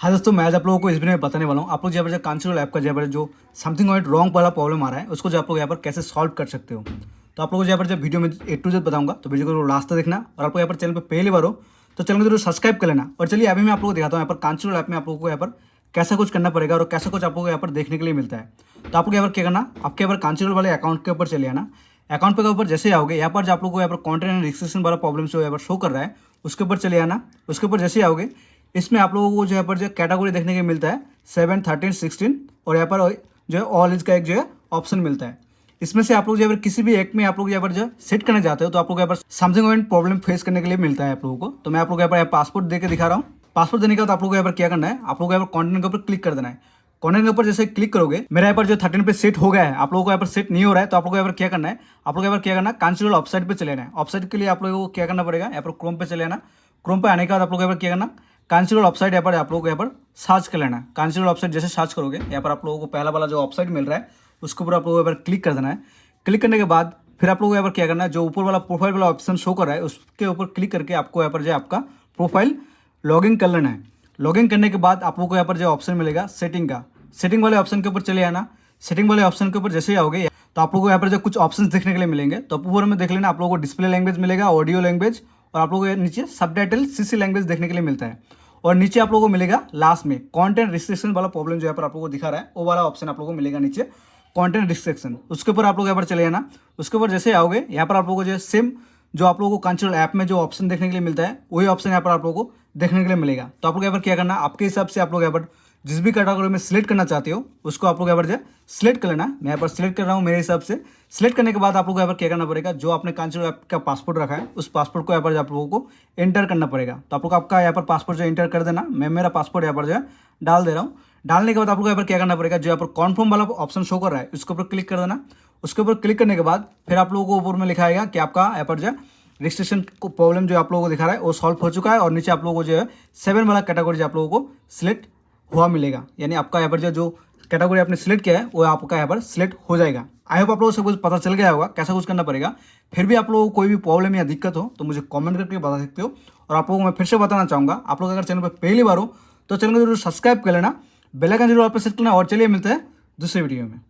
हाँ दोस्तों, मैं आज आप लोगों को इस वीडियो में बताने वाला हूँ आप लोग यहाँ पर जो कांचुरल ऐप का यहाँ पर जो समथिंग और रॉन्ग वाला प्रॉब्लम आ रहा है उसको जो आप लोग यहाँ पर कैसे सॉल्व कर सकते हो। तो आप लोगों को यहाँ पर जब वीडियो में ए टू जेड बताऊंगा तो वीडियो को लास्ट तक देखना। और आप लोग यहाँ पर चैनल पर पहली बार हो तो चैनल को जरूर सब्सक्राइब कर लेना। और चलिए अभी मैं आप लोगों को दिखाता हूँ यहाँ पर कांचुरल ऐप में आप लोगों को यहाँ पर कैसा कुछ करना पड़ेगा और कैसा कुछ आप लोगों को यहाँ पर देखने के लिए मिलता है। तो आप लोग यहाँ पर क्या करना, आपके यहाँ पर कांचुरल वाले अकाउंट के ऊपर चले आना। अकाउंट पे के ऊपर जैसे आओगे यहाँ पर जो आप लोग को यहाँ पर कॉन्टेंट एंड रिस्ट्रिक्शन वाला प्रॉब्लम जो यहाँ पर शो कर रहा है उसके ऊपर चले आना। उसके ऊपर जैसे आओगे इसमें आप लोगों को जो यहाँ पर जो कैटेगरी देखने के मिलता है 7, 13, 16 और यहाँ पर जो है ऑल इज का एक जो है ऑप्शन मिलता है। इसमें से आप लोग जो है किसी भी एक में आप लोग यहाँ पर जो सेट करना चाहते हो तो आप लोग यहाँ पर समथिंग प्रॉब्लम फेस करने के लिए मिलता है आप लोगों को। तो मैं आप लोग यहाँ पर पासपोर्ट दे के दिखा रहा हूँ। पासपोर्ट देने के बाद आप लोग यहाँ पर क्या करना है, आप लोग यहाँ पर कॉन्टेंट के ऊपर क्लिक कर देना है। कॉर्नर के ऊपर जैसे क्लिक करोगे मेरा यहाँ पर जो 13 पे सेट हो गया है, आप लोगों को यहाँ पर सेट नहीं हो रहा है तो आप लोगों को यहाँ पर क्या करना है, आप लोग यहाँ पर क्या करना है कांचुरल ऑफसाइट पे चले आना है। ऑफसाइट के लिए आप लोगों को क्या करना पड़ेगा, यहाँ पर क्रोम पे चले आना। क्रोम पे आने के बाद आप लोग यहाँ पर क्या करना, कांचुरल ऑफसाइट यहाँ पर आप लोग यहाँ पर सर्च कर लेना। कांचुरल ऑफसाइट जैसे सर्च करोगे यहाँ पर आप लोगों को पहला वाला जो ऑफसाइट मिल रहा है उसके ऊपर आप लोगों को यहाँ पर क्लिक कर देना है। क्लिक करने के बाद फिर आप लोगों को यहाँ पर क्या करना है, जो ऊपर वाला प्रोफाइल वाला ऑप्शन शो कर रहा है उसके ऊपर क्लिक करके आपको यहाँ पर जो आपका प्रोफाइल लॉगिन कर लेना है। लॉगिन करने के बाद आप लोगों को यहाँ पर जो ऑप्शन मिलेगा सेटिंग का, सेटिंग वाले ऑप्शन के ऊपर चले आना। सेटिंग वाले ऑप्शन के ऊपर जैसे ही आओगे तो आप लोगों को यहाँ पर जो कुछ ऑप्शंस देखने के लिए मिलेंगे। तो ऊपर में देख लेना, आप लोगों को डिस्प्ले लैंग्वेज मिलेगा, ऑडियो लैंग्वेज और आप लोगों को नीचे सबटाइटल सीसी लैंग्वेज देखने के लिए मिलता है। और नीचे आप लोगों को मिलेगा लास्ट में कंटेंट रिस्ट्रिक्शन वाला प्रॉब्लम जो यहाँ पर आप लोगों को दिखा रहा है वो वाला ऑप्शन आप लोगों को मिलेगा नीचे कंटेंट रिस्ट्रिक्शन। उसके ऊपर आप लोग यहाँ पर चले जाना। उसके ऊपर जैसे आओगे यहाँ पर आप लोगों को जो सेम जो आप लोगों को कांचुरल ऐप में जो ऑप्शन देखने के लिए मिलता है वही ऑप्शन यहाँ पर आप लोगों को देखने के लिए मिलेगा। तो आप लोग यहाँ पर क्या करना, आपके हिसाब से आप लोग यहाँ पर जिस भी कैटेगरी में सिलेक्ट करना चाहते हो उसको आप लोग यहाँ पर जो सिलेक्ट कर लेना। मैं यहाँ पर सिलेक्ट कर रहा हूँ मेरे हिसाब से। सिलेक्ट करने के बाद आप लोग यहाँ पर क्या करना पड़ेगा, जो आपने कांचुरल ऐप का पासपोर्ट रखा है उस पासपोर्ट को यहाँ पर आप लोगों को एंटर करना पड़ेगा। तो आप लोग आपका यहाँ पर पासपोर्ट जो एंटर कर देना। मैं मेरा पासपोर्ट यहाँ पर जो है डाल दे रहा हूँ। डालने के बाद आप लोग यहाँ पर क्या करना पड़ेगा, जो यहाँ पर कॉन्फर्म वाला ऑप्शन शो कर रहा है उसके ऊपर क्लिक कर देना। उसके ऊपर क्लिक करने के बाद फिर आप लोगों को ऊपर में लिखा आएगा कि आपका यहाँ पर जो है रजिस्ट्रेशन को प्रॉब्लम जो आप लोगों को दिखा रहा है वो सॉल्व हो चुका है। और नीचे आप लोगों को जो है 7 वाला कैटेगरी आप लोगों को सिलेक्ट हुआ मिलेगा, यानी आपका यहाँ पर जो कैटेगरी आपने सिलेक्ट किया है वो आपका यहाँ पर सिलेक्ट हो जाएगा। आई होप आप लोगों को सब कुछ पता चल गया होगा कैसा कुछ करना पड़ेगा। फिर भी आप लोगों को कोई भी प्रॉब्लम या दिक्कत हो तो मुझे कमेंट करके बता सकते हो। और आप लोगों को मैं फिर से बताना चाहूँगा, आप लोग अगर चैनल पर पहली बार हो तो चैनल को जरूर सब्सक्राइब कर लेना, बेल आइकन जरूर आप सेट करना। और चलिए मिलते हैं दूसरे वीडियो में।